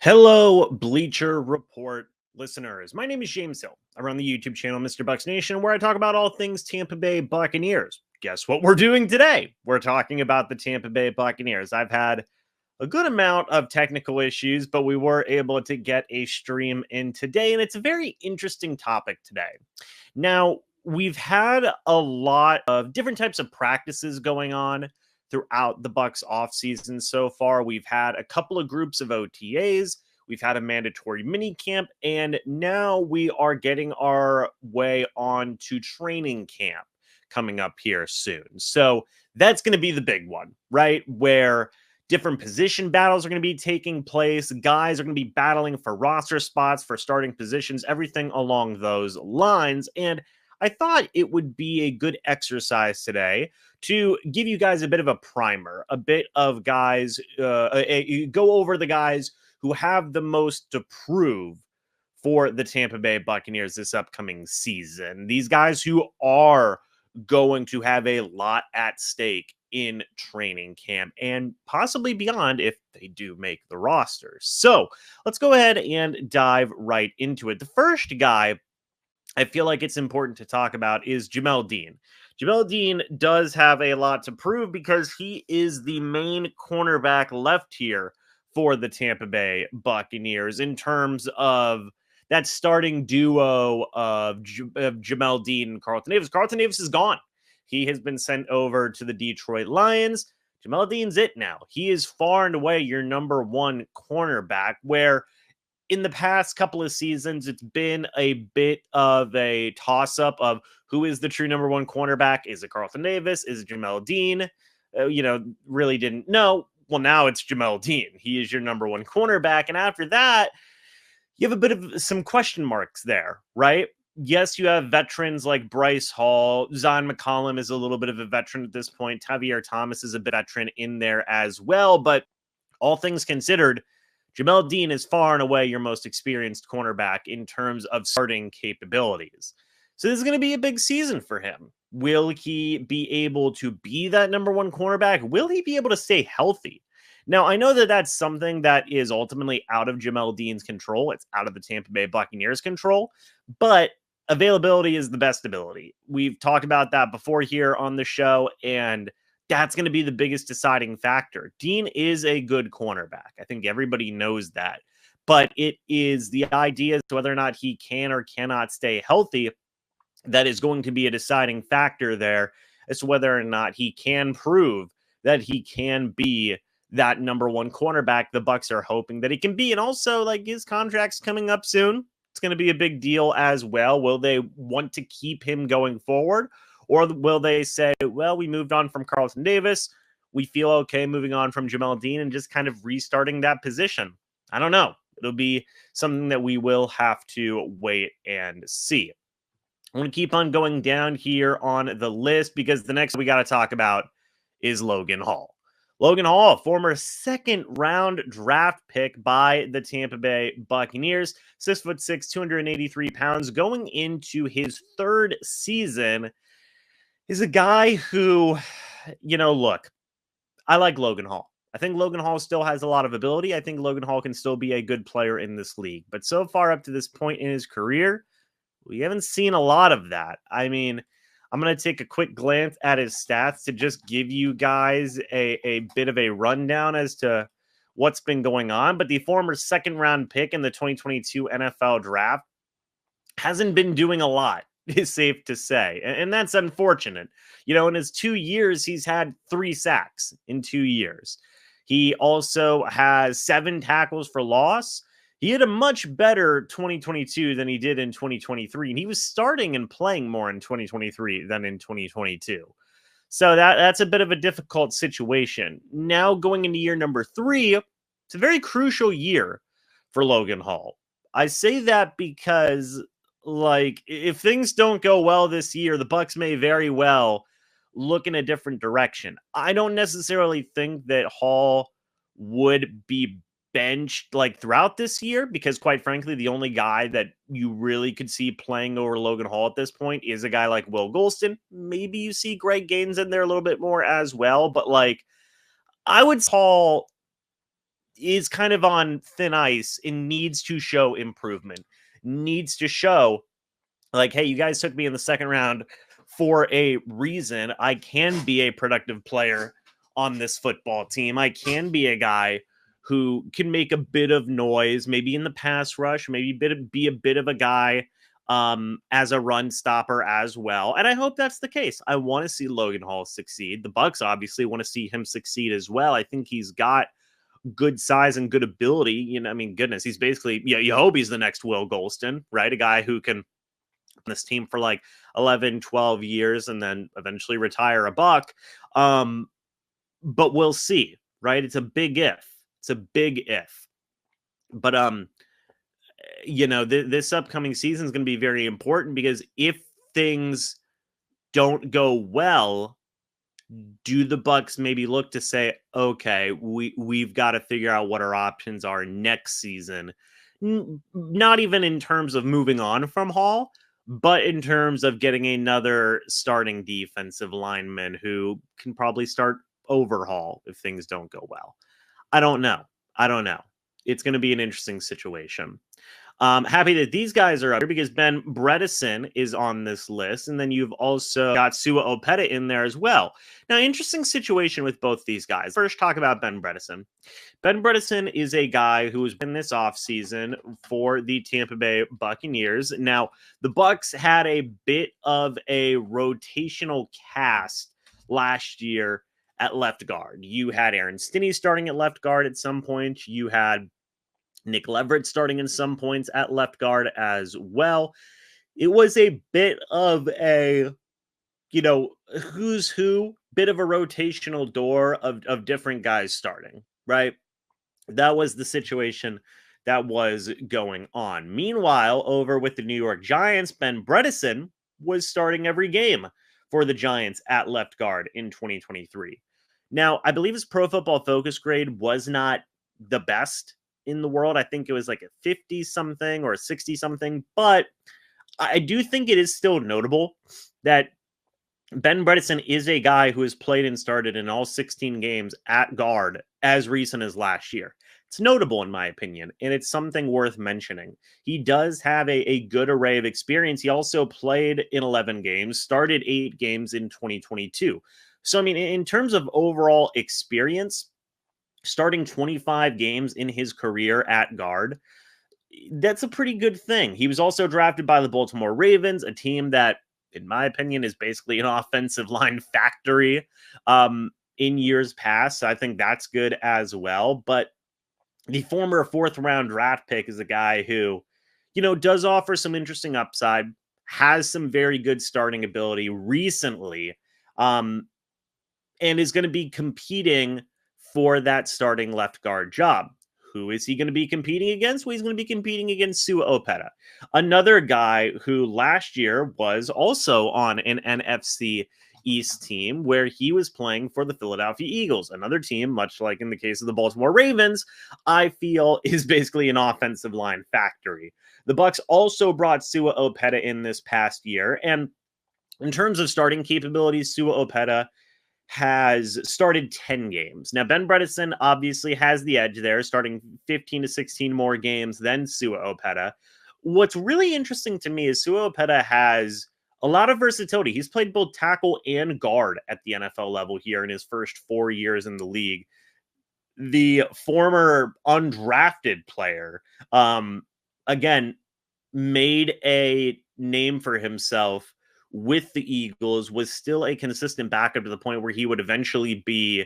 Hello, Bleacher Report listeners. My name is James Hill. I run the YouTube channel MrBucsNation, where I talk about all things Tampa Bay Buccaneers. Guess what we're doing today? We're talking about the Tampa Bay Buccaneers. I've had a good amount of technical issues, but we were able to get a stream in today, and it's a very interesting topic today. Now, we've had a lot of different types of practices going on throughout the Bucs offseason so far. We've had a couple of groups of OTAs. We've had a mandatory mini camp, and now we are getting our way on to training camp coming up here soon. So that's going to be the big one, right? Where different position battles are going to be taking place. Guys are going to be battling for roster spots, for starting positions, everything along those lines. And I thought it would be a good exercise today to give you guys a bit of a primer, a bit of guys, go over the guys who have the most to prove for the Tampa Bay Buccaneers this upcoming season. These guys who are going to have a lot at stake in training camp and possibly beyond if they do make the roster. So let's go ahead and dive right into it. The first guy I feel like it's important to talk about is Jamel Dean. Jamel Dean does have a lot to prove because he is the main cornerback left here for the Tampa Bay Buccaneers in terms of that starting duo of Jamel Dean and Carlton Davis. Carlton Davis is gone. He has been sent over to the Detroit Lions. Jamel Dean's it now. He is far and away your number one cornerback, where in the past couple of seasons, it's been a bit of a toss-up of who is the true number one cornerback. Is it Carlton Davis? Is it Jamel Dean? Really didn't know. Well, now it's Jamel Dean. He is your number one cornerback. And after that, you have a bit of some question marks there, right? Yes, you have veterans like Bryce Hall. Zion McCollum is a little bit of a veteran at this point. Tavierre Thomas is a veteran in there as well. But all things considered, Jamel Dean is far and away your most experienced cornerback in terms of starting capabilities. So this is going to be a big season for him. Will he be able to be that number one cornerback? Will he be able to stay healthy? Now, I know that that's something that is ultimately out of Jamel Dean's control. It's out of the Tampa Bay Buccaneers' control, but availability is the best ability. We've talked about that before here on the show, and that's going to be the biggest deciding factor. Dean is a good cornerback. I think everybody knows that. But it is the idea as to whether or not he can or cannot stay healthy that is going to be a deciding factor there as to whether or not he can prove that he can be that number one cornerback the Bucs are hoping that he can be. And also, like, his contract's coming up soon. It's going to be a big deal as well. Will they want to keep him going forward? Or will they say, well, we moved on from Carlton Davis. We feel okay moving on from Jamel Dean and just kind of restarting that position? I don't know. It'll be something that we will have to wait and see. I'm going to keep on going down here on the list because the next we got to talk about is Logan Hall. Logan Hall, former second-round draft pick by the Tampa Bay Buccaneers, 6'6", 283 pounds, going into his third season, is a guy who, look, I like Logan Hall. I think Logan Hall still has a lot of ability. I think Logan Hall can still be a good player in this league. But so far up to this point in his career, we haven't seen a lot of that. I mean, I'm going to take a quick glance at his stats to just give you guys a bit of a rundown as to what's been going on. But the former second-round pick in the 2022 NFL Draft hasn't been doing a lot, is safe to say. And that's unfortunate. In his 2 years, he's had 3 sacks in 2 years. He also has 7 tackles for loss. He had a much better 2022 than he did in 2023. And he was starting and playing more in 2023 than in 2022. So that's a bit of a difficult situation. Now going into year number 3, it's a very crucial year for Logan Hall. I say that because, if things don't go well this year, the Bucs may very well look in a different direction. I don't necessarily think that Hall would be benched throughout this year because, quite frankly, the only guy that you really could see playing over Logan Hall at this point is a guy like Will Golston. Maybe you see Greg Gaines in there a little bit more as well, but I would call is kind of on thin ice and needs to show improvement, needs to show like, hey, you guys took me in the second round for a reason. I can be a productive player on this football team. I can be a guy who can make a bit of noise, maybe in the pass rush, maybe be a bit of a guy as a run stopper as well. And I hope that's the case. I want to see Logan Hall succeed. The Bucs obviously want to see him succeed as well. I think he's got good size and good ability. You know, I mean, goodness, he's basically, you hope he's the next Will Golston, right? A guy who can this team for like 11, 12 years and then eventually retire a Buck. But we'll see, right? It's a big if. It's a big if. But this upcoming season is going to be very important because if things don't go well, do the Bucs maybe look to say, okay, we've got to figure out what our options are next season? Not even in terms of moving on from Hall, but in terms of getting another starting defensive lineman who can probably start over Hall if things don't go well. I don't know. It's going to be an interesting situation. Happy that these guys are up here because Ben Bredesen is on this list. And then you've also got Sua Opeta in there as well. Now, interesting situation with both these guys. First, talk about Ben Bredesen. Ben Bredesen is a guy who has been this offseason for the Tampa Bay Buccaneers. Now, the Bucs had a bit of a rotational cast last year at left guard. You had Aaron Stinney starting at left guard at some point. You had Nick Leverett starting in some points at left guard as well. It was a bit of a, who's who, bit of a rotational door of different guys starting, right? That was the situation that was going on. Meanwhile, over with the New York Giants, Ben Bredesen was starting every game for the Giants at left guard in 2023. Now, I believe his Pro Football Focus grade was not the best in the world. I think it was like a 50 something or a 60 something, but I do think it is still notable that Ben Bredesen is a guy who has played and started in all 16 games at guard as recent as last year. It's notable in my opinion, and it's something worth mentioning. He does have a good array of experience. He also played in 11 games, started 8 games in 2022. So, I mean, in terms of overall experience, starting 25 games in his career at guard, that's a pretty good thing. He was also drafted by the Baltimore Ravens, a team that, in my opinion, is basically an offensive line factory in years past. I think that's good as well. But the former 4th-round draft pick is a guy who, does offer some interesting upside, has some very good starting ability recently, and is going to be competing for that starting left guard job. Who is he going to be competing against? Well, he's going to be competing against Sua Opeta, another guy who last year was also on an NFC East team where he was playing for the Philadelphia Eagles, another team, much like in the case of the Baltimore Ravens, I feel is basically an offensive line factory. The Bucs also brought Sua Opeta in this past year, and in terms of starting capabilities, Sua Opeta has started 10 games. Now, Ben Bredesen obviously has the edge there, starting 15 to 16 more games than Sua Opeta. What's really interesting to me is Sua Opeta has a lot of versatility. He's played both tackle and guard at the NFL level here in his first 4 years in the league. The former undrafted player, again, made a name for himself with the Eagles, was still a consistent backup to the point where he would eventually be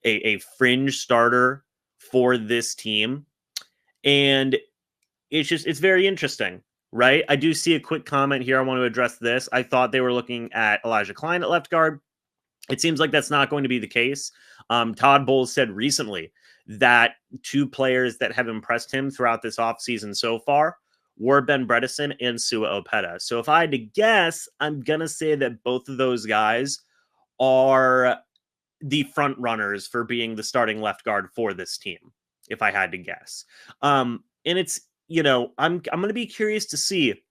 a fringe starter for this team. And it's very interesting, right? I do see a quick comment here. I want to address this. I thought they were looking at Elijah Klein at left guard. It seems like that's not going to be the case. Todd Bowles said recently that 2 players that have impressed him throughout this offseason so far were Ben Bredesen and Sua Opeta. So if I had to guess, I'm going to say that both of those guys are the front runners for being the starting left guard for this team, if I had to guess. And it's, I'm going to be curious to see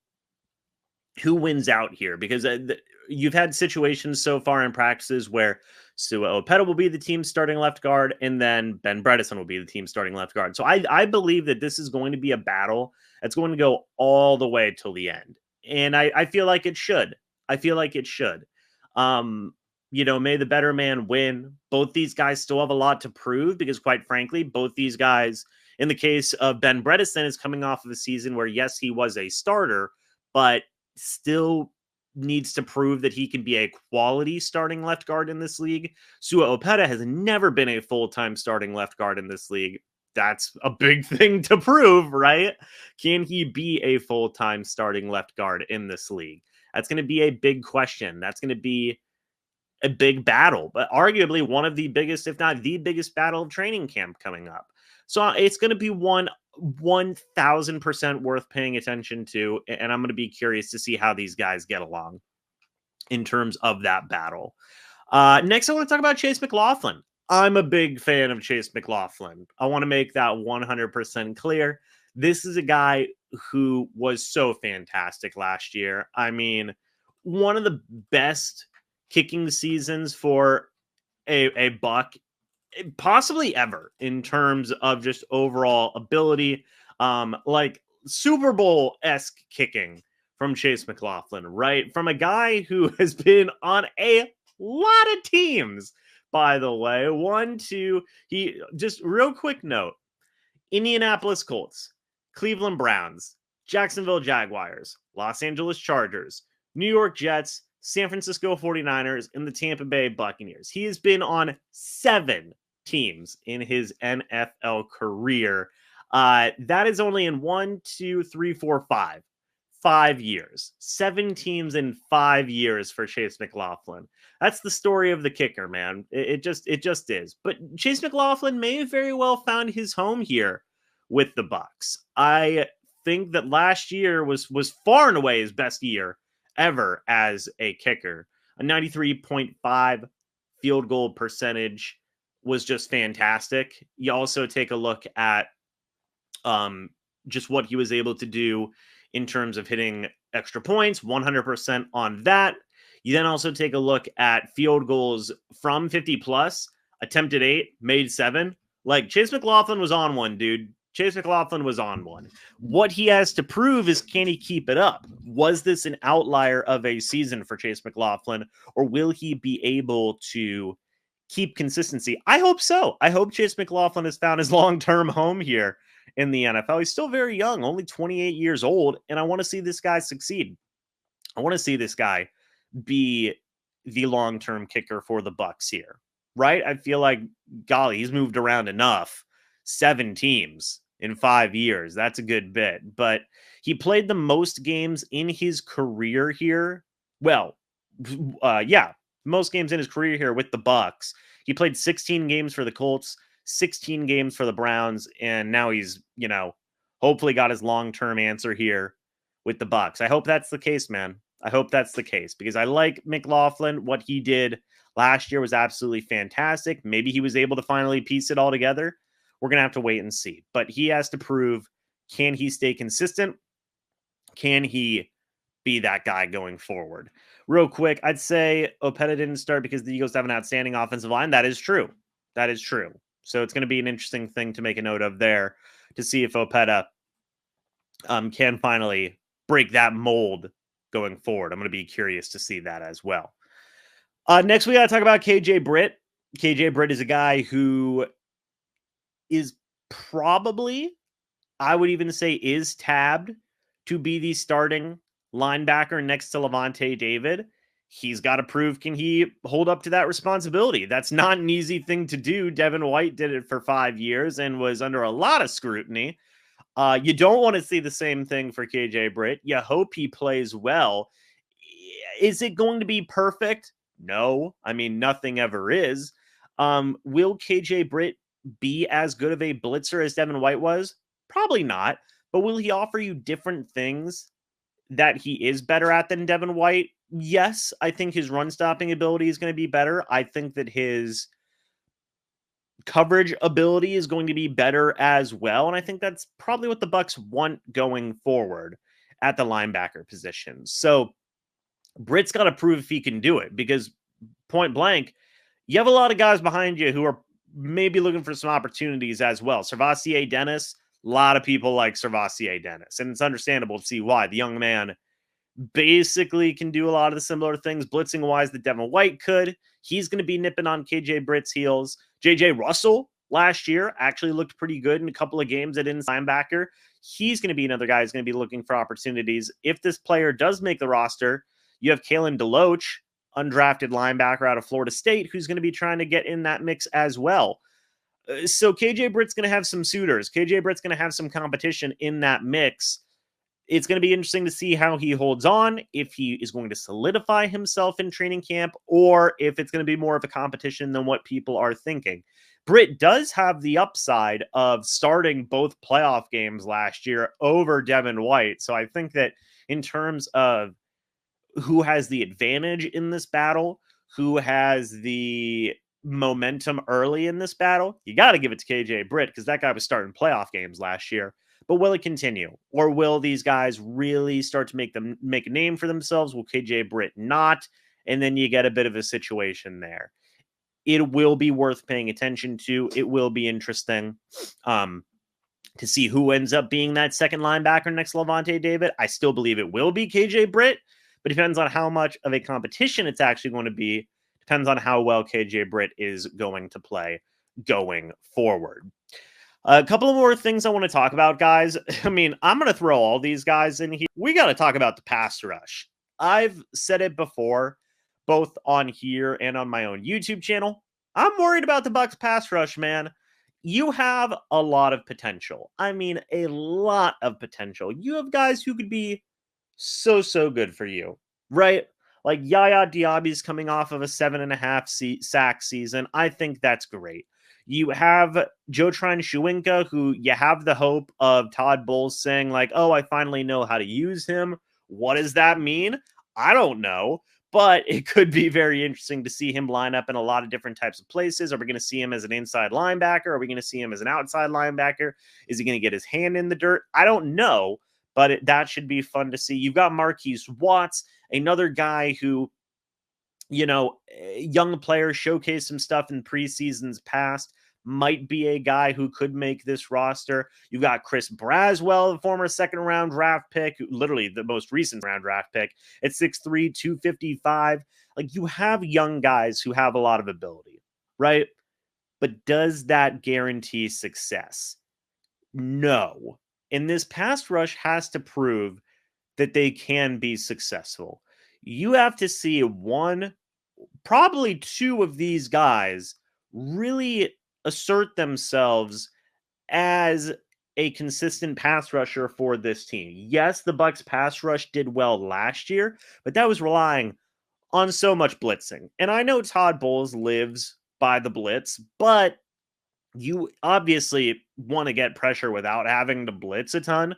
who wins out here because you've had situations so far in practices where Sua Opeta will be the team's starting left guard, and then Ben Bredeson will be the team's starting left guard. So I believe that this is going to be a battle that's going to go all the way till the end. And I feel like it should. I feel like it should. May the better man win. Both these guys still have a lot to prove because, quite frankly, both these guys, in the case of Ben Bredeson, is coming off of a season where, yes, he was a starter, but still needs to prove that he can be a quality starting left guard in this league. Sua Opeta has never been a full-time starting left guard in this league. That's a big thing to prove, right? Can he be a full-time starting left guard in this league? That's going to be a big question. That's going to be a big battle, but arguably one of the biggest, if not the biggest battle of training camp coming up. So it's going to be 1,000% worth paying attention to. And I'm going to be curious to see how these guys get along in terms of that battle. Next, I want to talk about Chase McLaughlin. I'm a big fan of Chase McLaughlin. I want to make that 100% clear. This is a guy who was so fantastic last year. I mean, one of the best kicking seasons for a Buck possibly ever in terms of just overall ability, like Super Bowl-esque kicking from Chase McLaughlin, right? From a guy who has been on a lot of teams, by the way. He just real quick note: Indianapolis Colts, Cleveland Browns, Jacksonville Jaguars, Los Angeles Chargers, New York Jets, San Francisco 49ers, and the Tampa Bay Buccaneers. He has been on 7 teams in his NFL career. That is only in 5 years. 7 teams in 5 years for Chase McLaughlin. That's the story of the kicker, man. It just is. But Chase McLaughlin may have very well found his home here with the Bucs. I think that last year was far and away his best year ever as a kicker. A 93.5 field goal percentage was just fantastic. You also take a look at just what he was able to do in terms of hitting extra points, 100% on that. You then also take a look at field goals from 50 plus, attempted 8, made 7. Like, Chase McLaughlin was on one, dude. Chase McLaughlin was on one. What he has to prove is, can he keep it up? Was this an outlier of a season for Chase McLaughlin, or will he be able to keep consistency? I hope so. I hope Chase McLaughlin has found his long-term home here in the NFL. He's still very young, only 28 years old, and I want to see this guy succeed. I want to see this guy be the long-term kicker for the Bucs here, right? I feel like, golly, he's moved around enough. 7 teams in 5 years. That's a good bit. But he played the most games in his career here. Well, most games in his career here with the Bucs. He played 16 games for the Colts, 16 games for the Browns, and now he's, hopefully got his long-term answer here with the Bucs. I hope that's the case, man. I hope that's the case because I like McLaughlin. What he did last year was absolutely fantastic. Maybe he was able to finally piece it all together. We're going to have to wait and see. But he has to prove, can he stay consistent? Can he be that guy going forward? Real quick, I'd say Opeta didn't start because the Eagles have an outstanding offensive line. That is true. That is true. So it's going to be an interesting thing to make a note of there to see if Opeta can finally break that mold going forward. I'm going to be curious to see that as well. Next, we got to talk about KJ Britt. KJ Britt is a guy who is probably, I would even say, is tabbed to be the starting linebacker next to Levante David. He's got to prove, can he hold up to that responsibility? That's not an easy thing to do. Devin White did it for 5 years and was under a lot of scrutiny. You don't want to see the same thing for KJ Britt. You hope he plays well. Is it going to be perfect? No. I mean, nothing ever is. Will KJ Britt be as good of a blitzer as Devin White was? Probably not. But will he offer you different things that he is better at than Devin White? Yes, I think his run stopping ability is going to be better. I think that his coverage ability is going to be better as well. And I think that's probably what the Bucs want going forward at the linebacker position. So Britt's got to prove if he can do it, because point blank, you have a lot of guys behind you who are maybe looking for some opportunities as well. Servassier Dennis, a lot of people like Servassier Dennis, and it's understandable to see why. The young man basically can do a lot of the similar things blitzing wise that Devin White could. He's going to be nipping on KJ Britt's heels. JJ Russell last year actually looked pretty good in a couple of games at inside linebacker. He's going to be another guy who's going to be looking for opportunities. If this player does make the roster, you have Kalen DeLoach, undrafted linebacker out of Florida State, who's going to be trying to get in that mix as well. So KJ Britt's going to have some suitors. KJ Britt's going to have some competition in that mix. It's going to be interesting to see how he holds on, if he is going to solidify himself in training camp, or if it's going to be more of a competition than what people are thinking. Britt does have the upside of starting both playoff games last year over Devin White. So I think that in terms of who has the advantage in this battle, who has the momentum early in this battle, you got to give it to KJ Britt, because that guy was starting playoff games last year. But will it continue? Or will these guys really start to make a name for themselves? Will KJ Britt not? And then you get a bit of a situation there. It will be worth paying attention to. It will be interesting to see who ends up being that second linebacker next to Lavonte David. I still believe it will be KJ Britt, but it depends on how much of a competition it's actually going to be. Depends on how well KJ Britt is going to play going forward. A couple of more things I want to talk about, guys. I mean, I'm going to throw all these guys in here. We got to talk about the pass rush. I've said it before, both on here and on my own YouTube channel. I'm worried about the Bucs pass rush, man. You have a lot of potential. I mean, a lot of potential. You have guys who could be so good for you, right? Like Yaya Diaby's coming off of a 7.5 sack season. I think that's great. You have Joe Trine-Shuinka, who you have the hope of Todd Bowles saying like, oh, I finally know how to use him. What does that mean? I don't know, but it could be very interesting to see him line up in a lot of different types of places. Are we going to see him as an inside linebacker? Are we going to see him as an outside linebacker? Is he going to get his hand in the dirt? I don't know, but that should be fun to see. You've got Marquise Watts, another guy who, you know, young player, showcased some stuff in preseasons past, might be a guy who could make this roster. You've got Chris Braswell, the former second-round draft pick, literally the most recent round draft pick, at 6'3", 255. Like, you have young guys who have a lot of ability, right? But does that guarantee success? No. And this pass rush has to prove that they can be successful. You have to see one, probably two of these guys really assert themselves as a consistent pass rusher for this team. Yes, the Bucs pass rush did well last year, but that was relying on so much blitzing. And I know Todd Bowles lives by the blitz, but you obviously want to get pressure without having to blitz a ton.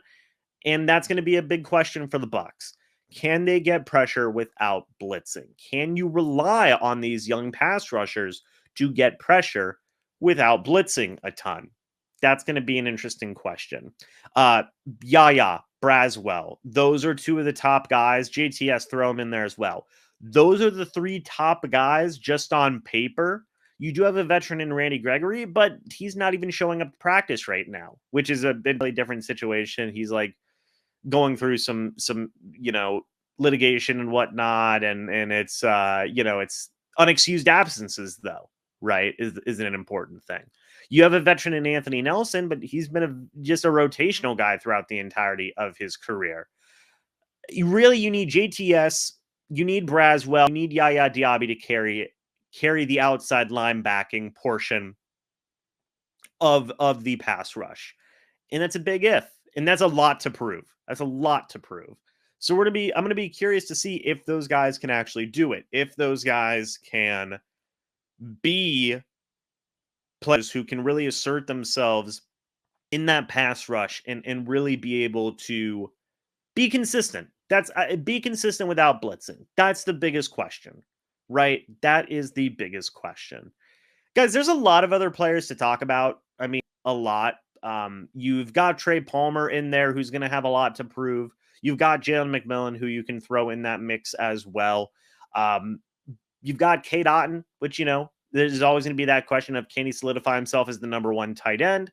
And that's going to be a big question for the Bucs. Can they get pressure without blitzing? Can you rely on these young pass rushers to get pressure without blitzing a ton? That's going to be an interesting question. Yaya, Braswell, those are two of the top guys. JTS, throw them in there as well. Those are the three top guys just on paper. You do have a veteran in Randy Gregory, but he's not even showing up to practice right now, which is a really different situation. He's like going through some litigation and whatnot, and it's it's unexcused absences though, right? Is an important thing. You have a veteran in Anthony Nelson, but he's been just a rotational guy throughout the entirety of his career. You need JTS, you need Braswell, you need Yaya Diaby to carry the outside linebacking portion of the pass rush. And that's a big if. And that's a lot to prove. That's a lot to prove. So I'm going to be curious to see if those guys can actually do it. If those guys can be players who can really assert themselves in that pass rush and really be able to be consistent. That's be consistent without blitzing. That's the biggest question, right? That is the biggest question. Guys, there's a lot of other players to talk about. I mean, a lot. You've got Trey Palmer in there, who's going to have a lot to prove. You've got Jalen McMillan, who you can throw in that mix as well. You've got Cade Otton, which, there's always going to be that question of, can he solidify himself as the number one tight end?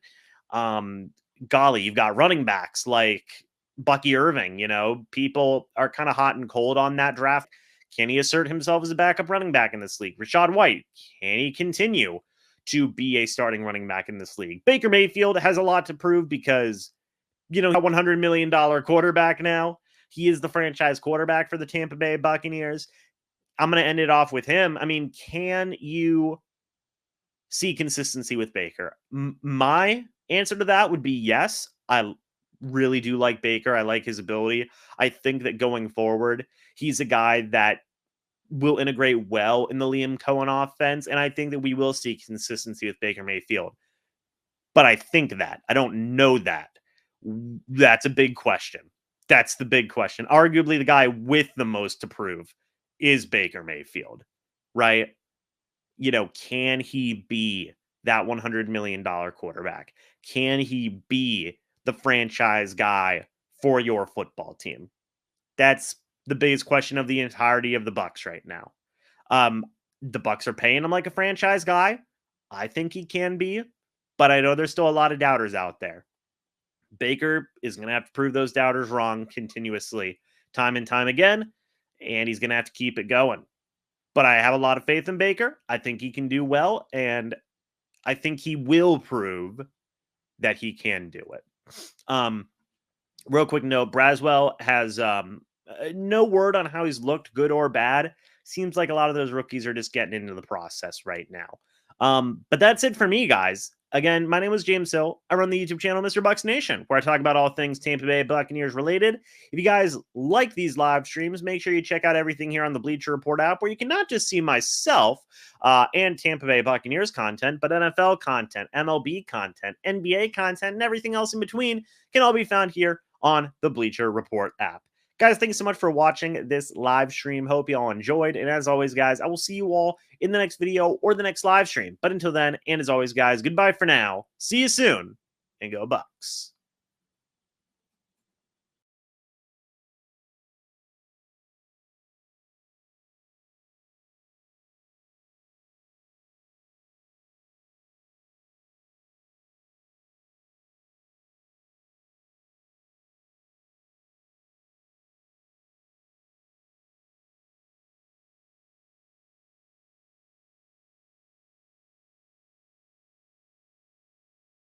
Golly, you've got running backs like Bucky Irving. You know, people are kind of hot and cold on that draft. Can he assert himself as a backup running back in this league? Rachaad White, can he continue to be a starting running back in this league? Baker Mayfield has a lot to prove because, you know, a $100 million quarterback now. He is the franchise quarterback for the Tampa Bay Buccaneers. I'm going to end it off with him. I mean, can you see consistency with Baker? My answer to that would be yes. I really do like Baker. I like his ability. I think that going forward, he's a guy that will integrate well in the Liam Cohen offense. And I think that we will see consistency with Baker Mayfield. But I think that. I don't know that. That's a big question. That's the big question. Arguably, the guy with the most to prove is Baker Mayfield, right? You know, can he be that $100 million quarterback? Can he be the franchise guy for your football team? That's the biggest question of the entirety of the Bucs right now. The Bucs are paying him like a franchise guy. I think he can be, but I know there's still a lot of doubters out there. Baker is going to have to prove those doubters wrong continuously, time and time again, and he's going to have to keep it going. But I have a lot of faith in Baker. I think he can do well, and I think he will prove that he can do it. Real quick note, Braswell has no word on how he's looked, good or bad. Seems like a lot of those rookies are just getting into the process right now. But that's it for me, guys. Again, my name is James Hill. I run the YouTube channel MrBucsNation, where I talk about all things Tampa Bay Buccaneers related. If you guys like these live streams, make sure you check out everything here on the Bleacher Report app, where you can not just see myself and Tampa Bay Buccaneers content, but NFL content, MLB content, NBA content, and everything else in between can all be found here on the Bleacher Report app. Guys, thanks so much for watching this live stream. Hope you all enjoyed. And as always, guys, I will see you all in the next video or the next live stream. But until then, and as always, guys, goodbye for now. See you soon, and go Bucs.